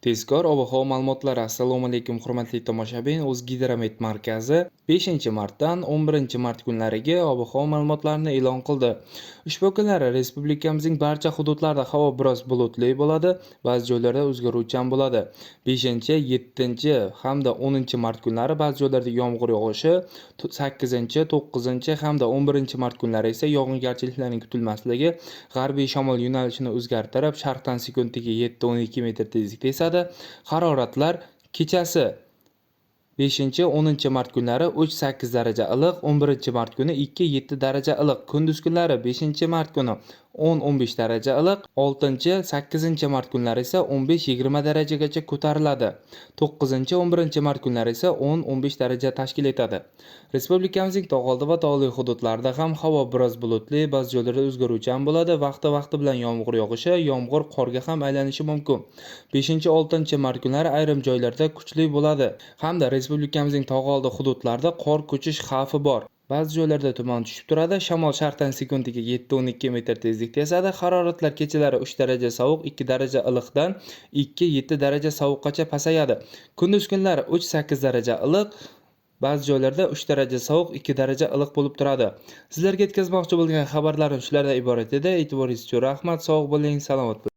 Tezkor ob-havo ma'lumotlari. Assalomu alaykum hurmatli tomoshabin. O'zgidromet markazi 5-martdan 11-mart kunlariga ob-havo ma'lumotlarini e'lon qildi. Ushbu kunlari respublikamizning barcha hududlarida havo biroz bulutli bo'ladi, ba'zi joylarda o'zgaruvchan bo'ladi. 5, 7 hamda 10-mart kunlari ba'zi joylarda yomg'ir yog'ishi, 8, 9 hamda 11-mart kunlari esa yog'ingarchiliklarning kutilmasligi, g'arbiy shamol yo'nalishini o'zgartirib, sharqdan sekundiga 7-12 metr tezlikda esadi. Haroratlar kechasi 5-10 mart kunlari 3-8 daraja iliq, 11-mart kuni 2-7 daraja iliq, kunduz kunlari 5-mart kuni 10-15 daraja iliq, 6-8-mart kunlari esa 15-20 darajagacha ko'tariladi. 9-11-mart kunlari esa 10-15 daraja tashkil etadi. Respublikamizning tog'oldi va tog'li hududlarida ham havo biroz bulutli, ba'zi joylarda o'zgaruvchan bo'ladi. Vaqti bilan yomg'ir yog'ishi, yomg'ir qorga ham aylanishi mumkin. 5-6-mart kunlari ayrim joylarda kuchli bo'ladi hamda respublikamizning tog'oldi hududlarida qor ko'chish xavfi bor. Ba'zi joylarda tuman tushib turadi. Shamol sharqdan sekundiga 7-12 metr tezlikda esadi. Haroratlar kechalari 3 daraja sovuq, 2 daraja iliqdan 2-7 daraja sovuqqacha pasayadi. Kunduz kunlari 3-8 daraja iliq, ba'zi joylarda 3 daraja sovuq, 2 daraja iliq bo'lib turadi. Sizlarga yetkazmoqchi bo'lgan xabarlarim shulardan iborat edi. E'tiboringiz uchun rahmat. Sog' bo'ling, salomat bo'ling.